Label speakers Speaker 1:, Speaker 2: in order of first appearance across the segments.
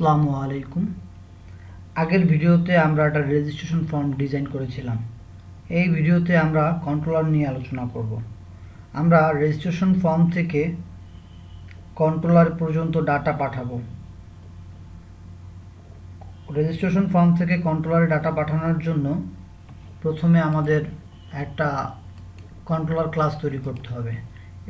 Speaker 1: আসসালামু আলাইকুম। আগের ভিডিওতে আমরা একটা রেজিস্ট্রেশন ফর্ম ডিজাইন করেছিলাম। এই ভিডিওতে আমরা কন্ট্রোলার নিয়ে আলোচনা করব। আমরা রেজিস্ট্রেশন ফর্ম থেকে কন্ট্রোলার পর্যন্ত ডাটা পাঠাবো। রেজিস্ট্রেশন ফর্ম থেকে কন্ট্রোলারে ডাটা পাঠানোর জন্য প্রথমে আমাদের একটা কন্ট্রোলার ক্লাস তৈরি করতে হবে।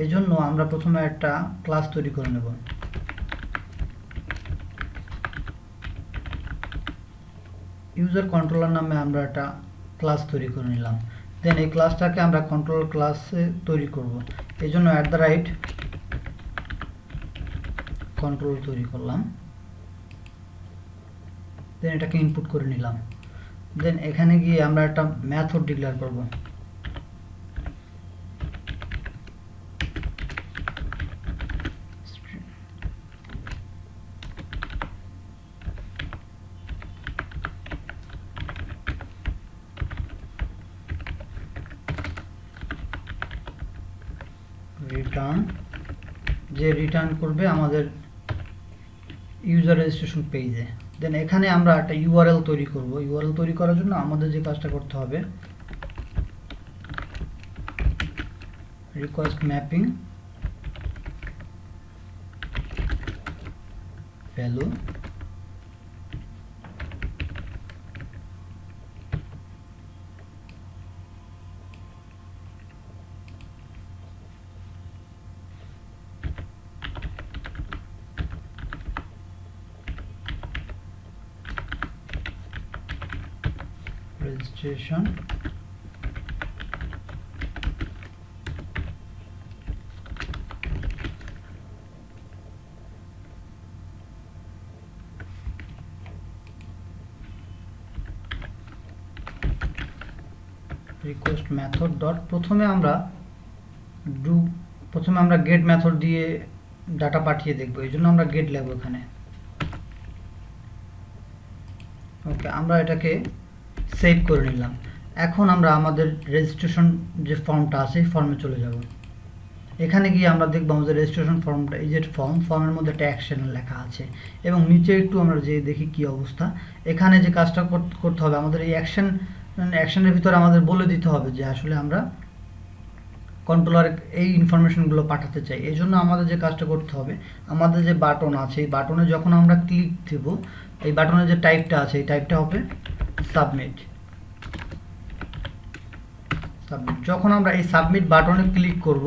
Speaker 1: এই জন্য আমরা প্রথমে একটা ক্লাস তৈরি করে নেব। ইউজার কন্ট্রোলার নামে আমরা একটা ক্লাস তৈরি করে নিলাম। দেন এই ক্লাসটাকে আমরা কন্ট্রোলার ক্লাসে তৈরি করব। এই জন্য @কন্ট্রোল তৈরি করলাম। দেন এটাকে ইনপুট করে নিলাম। দেন এখানে গিয়ে আমরা একটা মেথড ডিক্লেয়ার করব। রিটার্ন করবে আমাদের ইউজার রেজিস্ট্রেশন পেজে। দেন এখানে আমরা একটা ইউআরএল তৈরি করব। ইউআরএল তৈরি করার জন্য আমাদের যে কাজটা করতে হবে, request mapping value registration request method dot প্রথমে আমরা গেট মেথড দিয়ে ডাটা পাঠিয়ে দেখব। এই জন্য আমরা গেট লিখব এখানে। ওকে, আমরা এটাকে সেভ করে নিলাম। এখন আমরা আমাদের রেজিস্ট্রেশন যে ফর্মটা আছে এই ফর্মে চলে যাব। এখানে গিয়ে আমরা দেখব আমাদের রেজিস্ট্রেশন ফর্মটা, এই যে ফর্মের মধ্যে একটা অ্যাকশন লেখা আছে এবং নিচে একটু আমরা যে দেখি কি অবস্থা। এখানে যে কাজটা করতে হবে, আমাদের এই অ্যাকশনের ভিতরে আমাদের বলে দিতে হবে যে আসলে আমরা কন্ট্রোলার এই ইনফরমেশনগুলো পাঠাতে চাই। এই জন্য আমাদের যে কাজটা করতে হবে, আমাদের যে বাটন আছে এই বাটনে যখন আমরা ক্লিক দেব, এই বাটনের যে টাইপটা আছে এই টাইপটা হবে সাবমিট। যখন আমরা এই সাবমিট বাটনে ক্লিক করব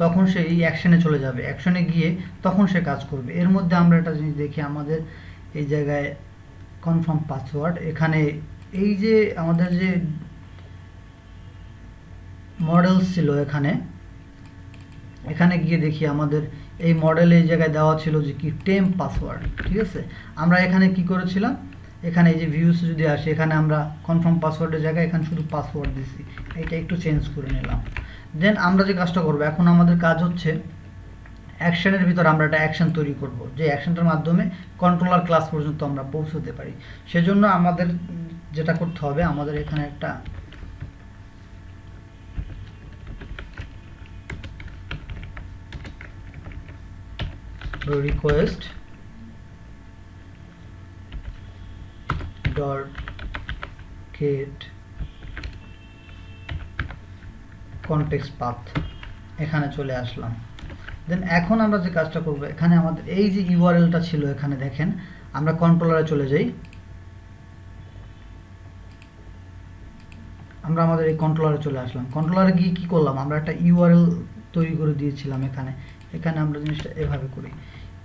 Speaker 1: তখন সে এই অ্যাকশনে চলে যাবে। অ্যাকশনে গিয়ে তখন সে কাজ করবে। এর মধ্যে আমরা একটা জিনিস দেখি, আমাদের এই জায়গায় কনফার্ম পাসওয়ার্ড, এখানে এই যে আমাদের যে মডেলস ছিল এখানে গিয়ে দেখি আমাদের এই মডেলে এই জায়গায় দেওয়া ছিল যে কি টেম্প পাসওয়ার্ড। ঠিক আছে, আমরা এখানে কি করেছিলাম, এখানে এই যে ভিউস যদি আসে এখানে আমরা কনফার্ম পাসওয়ার্ডের জায়গায় এখানে শুধু পাসওয়ার্ড দিছি। এটা একটু চেঞ্জ করে নিলাম। দেন আমরা যে কাজটা করব, এখন আমাদের কাজ হচ্ছে অ্যাকশনের ভিতর আমরা একটা অ্যাকশন তৈরি করব, যে অ্যাকশনটার মাধ্যমে কন্ট্রোলার ক্লাস পর্যন্ত আমরা পৌঁছতে পারি। সেজন্য আমাদের যেটা করতে হবে, আমাদের এখানে একটা request dot gate context path, এখানে চলে আসলাম। দেন এখন আমরা যে কাজটা করব, এখানে আমাদের এই যে ইউআরএলটা ছিল এখানে দেখেন, আমরা কন্ট্রোলারে চলে যাই। আমরা আমাদের এই কন্ট্রোলারে চলে আসলাম। কন্ট্রোলারে গিয়ে কি করলাম, আমরা একটা ইউআরএল তৈরি করে দিয়েছিলাম। এখানে আমরা জিনিসটা এভাবে করি,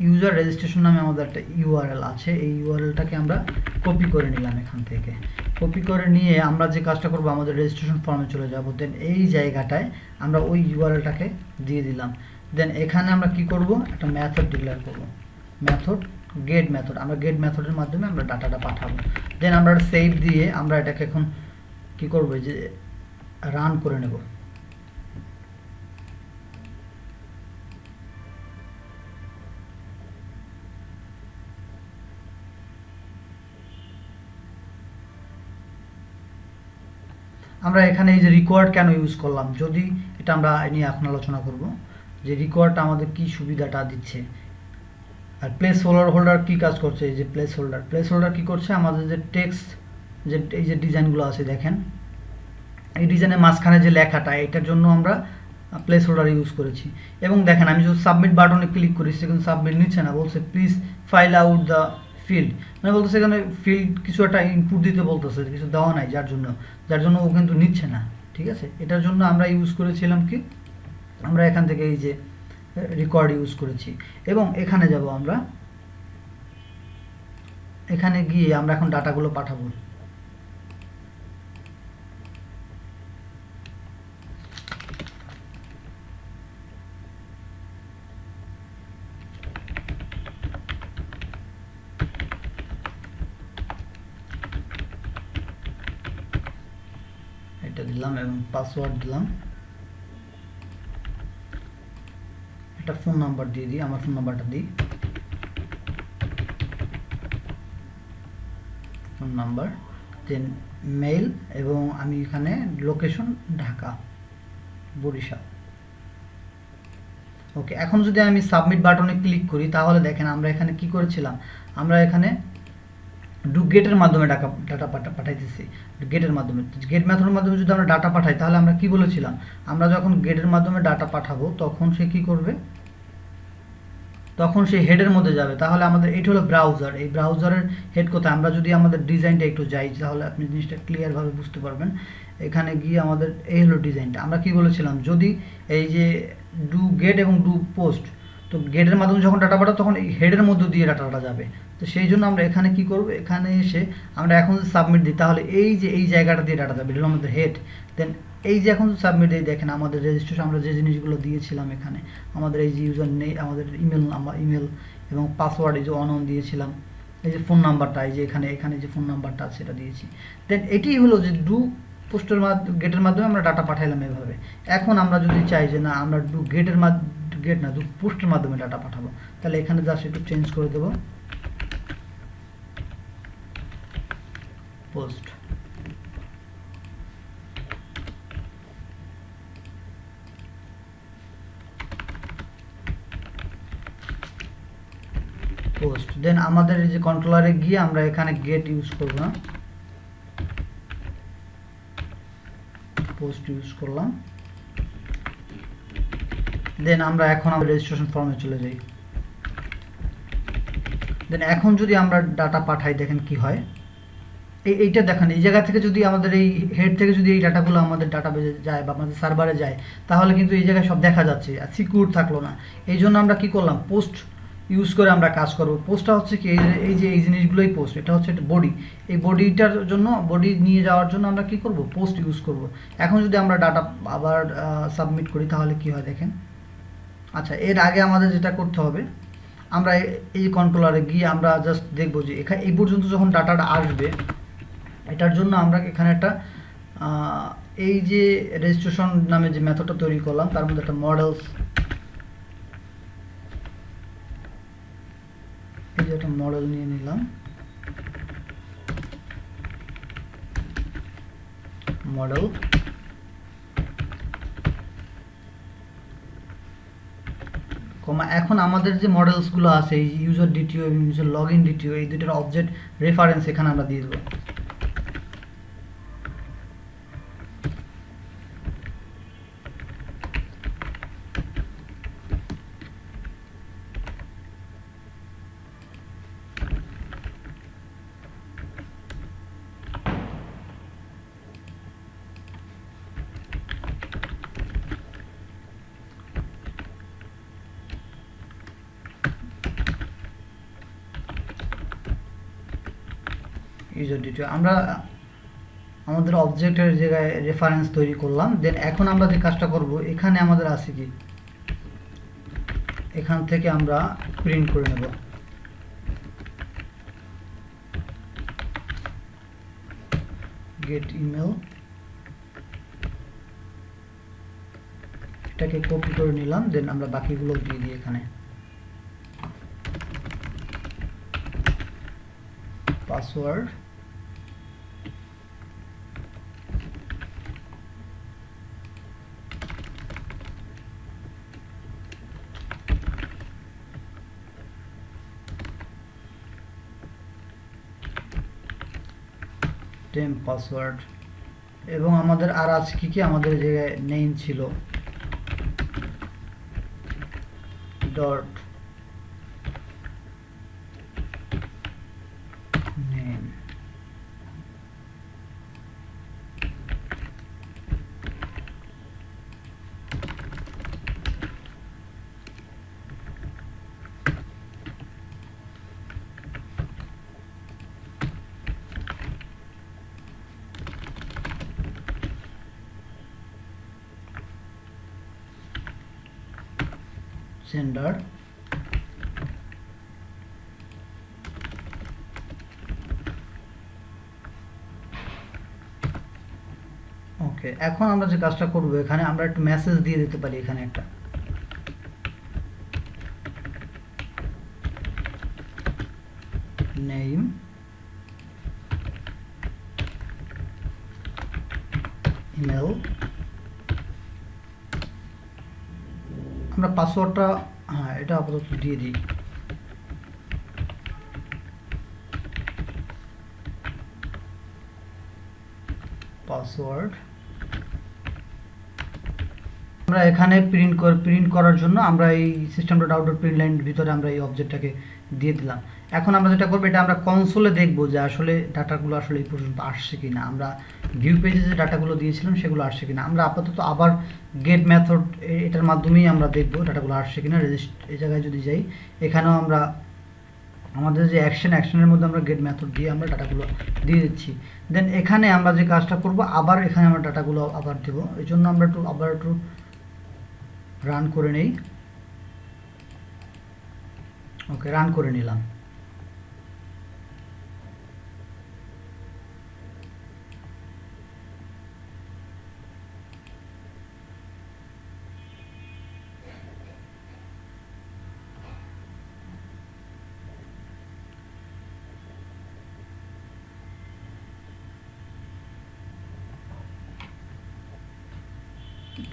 Speaker 1: ইউজার রেজিস্ট্রেশন নামে আমাদের একটা ইউআরএল আছে। এই ইউআরএলটাকে আমরা কপি করে নিলাম। এখান থেকে কপি করে নিয়ে আমরা যে কাজটা করব, আমাদের রেজিস্ট্রেশন ফর্মে চলে যাব। দেন এই জায়গাটায় আমরা ওই ইউআরএলটাকে দিয়ে দিলাম। দেন এখানে আমরা কি করব, একটা মেথড ডিক্লেয়ার করব, গেট মেথড। আমরা গেট মেথডের মাধ্যমে আমরা ডাটাটা পাঠাবো। দেন আমরা সেভ দিয়ে আমরা এটাকে এখন কি করব, যে রান করে নেব। আমরা এখানে এই যে রিকোয়ার্ড কেন ইউজ করলাম, যদি এটা আমরা নিয়ে এখন আলোচনা করব যে রিকোয়ার্ডটা আমাদের কি সুবিধাটা দিচ্ছে। আর প্লেস হোল্ডার কি কাজ করছে, এই যে প্লেস হোল্ডার কি করছে, আমাদের যে টেক্সট যে এই যে ডিজাইনগুলো আছে দেখেন, এই ডিজাইনের মাঝখানে যে লেখাটা, এটার জন্য আমরা প্লেস হোল্ডার ইউজ করেছি। এবং দেখেন আমি যদি সাবমিট বাটনে ক্লিক করি সেখানে সাবমিট নিচ্ছে না, বলছে please file out the field, মানে বলতেছে এখানে ফিল্ড কিছু একটা ইনপুট দিতে বলতেছে, কিছু দেওয়া নাই, যার জন্য ও কিন্তু নিচ্ছে না। ঠিক আছে, এটার জন্য আমরা ইউজ করেছিলাম কি, আমরা এখান থেকে এই যে রেকর্ড ইউজ করেছি। এবং এখানে যাব আমরা, এখানে গিয়ে আমরা এখন ডাটাগুলো পাঠাবো। এটা দিলাম এবং পাসওয়ার্ড দিলাম, একটা ফোন নাম্বার দিয়ে দিই, আমার ফোন নাম্বারটা দিই, ফোন নাম্বার, দেন মেইল, এবং আমি এখানে লোকেশন ঢাকা, বরিশাল। ওকে, এখন যদি আমি সাবমিট বাটনে ক্লিক করি তাহলে দেখেন আমরা এখানে কি করেছিলাম, আমরা এখানে গেটের মাধ্যমে ডাটা পাঠাইতেছি, গেটের মাধ্যমে, গেট মেথডের মাধ্যমে যদি আমরা ডাটা পাঠাই তাহলে আমরা কি বলেছিলাম, আমরা যখন গেটের মাধ্যমে ডাটা পাঠাবো তখন সে কি করবে, তখন সে হেডের মধ্যে যাবে। তাহলে আমাদের এইটা হলো ব্রাউজার, এই ব্রাউজারের হেড কোথায়, আমরা যদি আমাদের ডিজাইনটা একটু যাই তাহলে আপনি জিনিসটা ক্লিয়ারভাবে বুঝতে পারবেন। এখানে গিয়ে আমাদের এই হলো ডিজাইনটা, আমরা কি বলেছিলাম, যদি এই যে ডু গেট এবং ডু পোস্ট, তো গেটের মাধ্যমে যখন ডাটা পাঠাবো তখন এই হেডের মধ্যে দিয়ে ডাটাটা যাবে। তো সেই জন্য আমরা এখানে কি করব, এখানে এসে আমরা এখন যদি সাবমিট দিই তাহলে এই যে এই জায়গাটা দিয়ে ডাটা যাবে, এটা হলো আমাদের হেড। দেন এই যে এখন সাবমিট দিই, দেখেন আমাদের রেজিস্ট্রেশন আমরা যে জিনিসগুলো দিয়েছিলাম এখানে, আমাদের এই যে ইউজার নেই, আমাদের ইমেল এবং পাসওয়ার্ড এই যে অনন দিয়েছিলাম, এই যে ফোন নাম্বারটা, এই যে এখানে যে ফোন নাম্বারটা আছে সেটা দিয়েছি। দেন এটিই হলো যে ডু পোস্টের গেটের মাধ্যমে আমরা ডাটা পাঠাইলাম এভাবে। এখন আমরা যদি চাই যে না আমরা ডু গেট না ডু পোস্টের মাধ্যমে ডাটা পাঠাবো, তাহলে এখানে জাস্ট একটু চেঞ্জ করে দেবো, পোস্ট। পোস্ট, দেন আমাদের এই যে কন্ট্রোলারে গিয়ে আমরা এখানে গেট ইউজ করব না, পোস্ট ইউজ করলাম। দেন আমরা এখন আমাদের রেজিস্ট্রেশন ফর্মে চলে যাই। দেন এখন যদি আমরা ডাটা পাঠাই দেখেন কি হয়, এইটা দেখেন এই জায়গা থেকে যদি আমাদের এই হেড থেকে যদি এই ডাটাগুলো আমাদের ডাটাবেজে যায় বা আমাদের সার্ভারে যায় তাহলে কিন্তু এই জায়গায় সব দেখা যাচ্ছে, আর সিকিউর থাকলো না। এই জন্য আমরা কি করলাম, পোস্ট ইউজ করে আমরা কাজ করব। পোস্টটা হচ্ছে কি, এই যে এই জিনিসগুলোই পোস্ট, এটা হচ্ছে বডি, এই বডিটার জন্য, বডি নিয়ে যাওয়ার জন্য আমরা কি করব, পোস্ট ইউজ করব। এখন যদি আমরা ডাটা আবার সাবমিট করি তাহলে কি হয় দেখেন। আচ্ছা, এর আগে আমাদের যেটা করতে হবে, আমরা এই কন্ট্রোলারে গিয়ে আমরা জাস্ট দেখবো যে এখানে এই পর্যন্ত যখন ডাটাটা আসবে, এটার জন্য আমরা এখানে একটা এই যে রেজিস্ট্রেশন নামে যে মেথডটা তৈরি করলাম তার মধ্যে একটা মডেলস, এই যে একটা মডেল নিয়ে নিলাম, মডেল, এখন আমাদের যে মডেলসগুলো আছে এই ইউজার ডিটিও এবং ইউজার লগইন ডিটিও, এই দুটোর অবজেক্ট রেফারেন্স এখানে আমরা দিয়ে দেবো। ইউজার ডিটিও আমরা আমাদের অবজেক্টের জায়গায় রেফারেন্স তৈরি করলাম। দেন এখন আমরা যে কাজটা করব, এখানে আমাদের আছে কি, এখান থেকে আমরা প্রিন্ট করে নেব, গেট ইমেল, এটাকে কপি করে নিলাম। দেন আমরা বাকিগুলো দিয়ে দিই এখানে, পাসওয়ার্ড, সিস্টেম পাসওয়ার্ড, এবং আমাদের আর আছে কি আমাদের এই জায়গায় নেম ছিল ডট নেম। সেন্ডার ওকে। এখন আমরা যে কাজটা করব, এখানে আমরা একটু মেসেজ দিয়ে দিতে পারি, এখানে একটা নেম ইমেল, আমরা পাসওয়ার্ডটা হ্যাঁ এটা আপাতত দিয়ে দিই। পাসওয়ার্ড আমরা এখানে প্রিন্ট করার জন্য আমরা এই system.out.println ভিতরে আমরা এই অবজেক্টটাকে দিয়ে দিলাম। এখন আমরা যেটা করব, এটা আমরা কনসোলে দেখব যে আসলে ডাটাগুলো আসলে এই পর্যন্ত আসছে কিনা, আমরা ভিউ পেজে যে ডাটাগুলো দিয়েছিলাম সেগুলো আসছে কিনা। আমরা আপাতত আবার গেট মেথড এটার মাধ্যমেই আমরা দেখব ডাটাগুলো আসছে কিনা। এই জায়গায় যদি যাই, এখানেও আমরা আমাদের যে অ্যাকশনের মধ্যে আমরা গেট মেথড দিয়ে আমরা ডাটাগুলো দিয়ে দিচ্ছি। দেন এখানে আমরা যে কাজটা করব, আবার এখানে আমরা ডাটাগুলো আবার দেব। এই জন্য আমরা একটু রান করে নেই। ওকে, রান করে নিলাম।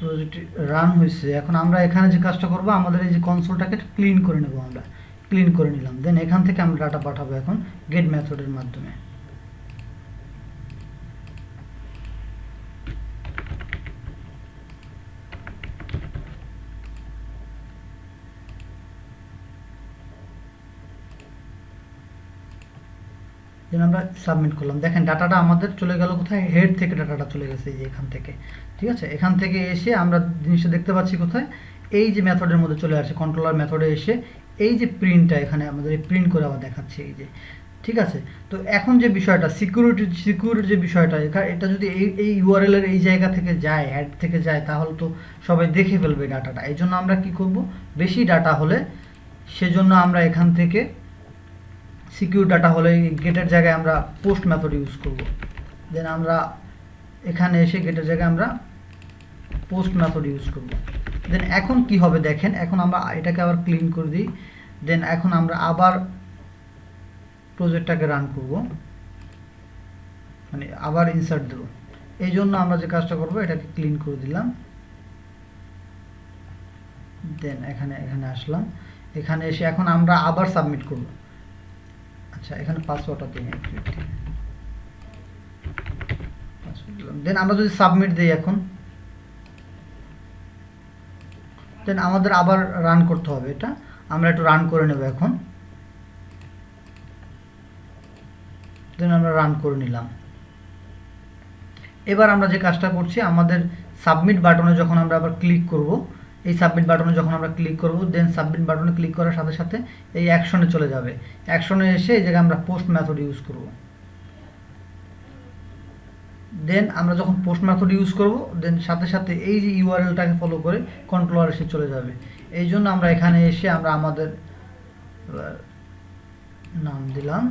Speaker 1: প্রজেক্ট রান হয়েছে। এখন আমরা এখানে যে কাজটা করব, আমাদের এই যে কনসোলটাকে ক্লিন করে নেব। আমরা ক্লিন করে নিলাম। দেন এখান থেকে আমরা ডাটা পাঠাবো এখন গেট মেথডের মাধ্যমে। দেন আমরা সাবমিট করলাম। দেখেন ডাটাটা আমাদের চলে গেল কোথায়, হেড থেকে ডাটাটা চলে গেছে এই যে এখান থেকে। ঠিক আছে, এখান থেকে এসে আমরা জিনিসটা দেখতে পাচ্ছি কোথায়, এই যে মেথডের মধ্যে চলে আসছে, কন্ট্রোলার মেথডে এসে এই যে প্রিন্টটা এখানে আমাদের প্রিন্ট করে আবার দেখাচ্ছে এই যে। ঠিক আছে, তো এখন যে বিষয়টা সিকিউর যে বিষয়টা, এটা যদি এই ইউআরএল এর এই জায়গা থেকে যায়, হেড থেকে যায়, তাহলে তো সবাই দেখে ফেলবে ডাটাটা। এই জন্য আমরা কি করব, বেশি ডাটা হলে সেজন্য আমরা এখান থেকে সিকিউর ডাটা হলে গেটের জায়গায় আমরা পোস্ট মেথড ইউজ করব। দেন আমরা এখানে এসে গেটের জায়গায় আমরা পোস্ট মেথড ইউজ করব। দেন এখন কি হবে দেখেন, এখন আমরা এটাকে আবার ক্লিন করে দিই। দেন এখন আমরা আবার প্রজেক্টটাকে রান করব, মানে আবার ইনসার্ট দেব। এই জন্য আমরা যে কাজটা করব, এটাকে ক্লিন করে দিলাম। দেন এখানে আসলাম, এখানে এসে এখন আমরা আবার সাবমিট করব। আচ্ছা, এখানে পাসওয়ার্ডটা দিই। দেন আমরা যদি সাবমিট দিই এখন, দেন আমাদের আবার রান করতে হবে। এটা আমরা একটু রান করে নেব এখন। দেন আমরা রান করে নিলাম। এবার আমরা যে কাজটা করছি, আমাদের সাবমিট বাটনে যখন আমরা আবার ক্লিক করব, এই সাবমিট বাটনে যখন আমরা ক্লিক করব, দেন সাবমিট বাটনে ক্লিক করার সাথে সাথে এই অ্যাকশনে চলে যাবে। অ্যাকশনে এসে এই জায়গায় আমরা পোস্ট মেথড ইউজ করব। দেন আমরা যখন পোস্ট মেথড ইউজ করব, দেন সাথে সাথে এই যে ইউআরএলটাকে ফলো করে কন্ট্রোলার এসে চলে যাবে। এই জন্য আমরা এখানে এসে আমরা আমাদের নাম দিলাম,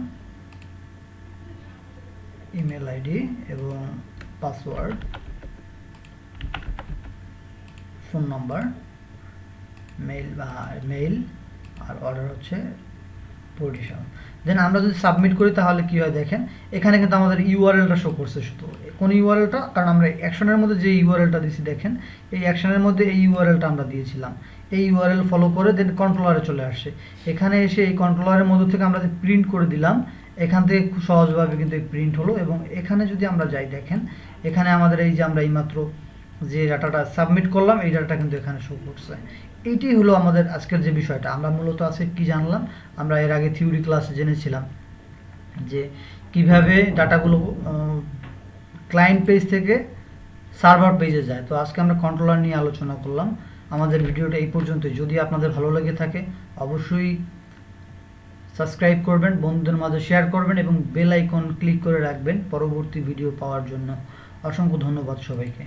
Speaker 1: ইমেল আইডি এবং পাসওয়ার্ড, ফোন নাম্বার, মেইল আর অর্ডার হচ্ছে পজিশন। দেন আমরা যদি সাবমিট করি তাহলে কি হয় দেখেন, এখানে কিন্তু আমাদের ইউআরএলটা শো করছে। শুধু কোন ইউআরএলটা, কারণ আমরা অ্যাকশনের মধ্যে যে ইউআরএলটা দিয়েছি দেখেন, এই অ্যাকশনের মধ্যে এই ইউআরএলটা আমরা দিয়েছিলাম। এই ইউআরএল ফলো করে দেন কন্ট্রোলারে চলে আসছে। এখানে এসে এই কন্ট্রোলারের মধ্যে থেকে আমরা যে প্রিন্ট করে দিলাম, এখান থেকে খুব সহজভাবে কিন্তু প্রিন্ট হলো। এবং এখানে যদি আমরা যাই, দেখেন এখানে আমাদের এই যে আমরা এইমাত্র যে ডাটাটা সাবমিট করলাম, এই ডাটাটা কিন্তু এখানে শো করছে। এইটি হলো আমাদের আজকের যে বিষয়টা। আমরা মূলত আজকে কি জানলাম, আমরা এর আগে থিওরি ক্লাসে জেনেছিলাম যে কিভাবে ডাটাগুলো ক্লায়েন্ট পেজ থেকে সার্ভার পেজে যায়। তো আজকে আমরা কন্ট্রোলার নিয়ে আলোচনা করলাম। আমাদের ভিডিওটা এই পর্যন্তই। যদি আপনাদের ভালো লেগে থাকে অবশ্যই সাবস্ক্রাইব করবেন, বন্ধুদের মাঝে শেয়ার করবেন এবং বেল আইকন ক্লিক করে রাখবেন পরবর্তী ভিডিও পাওয়ার জন্য। অসংখ্য ধন্যবাদ সবাইকে।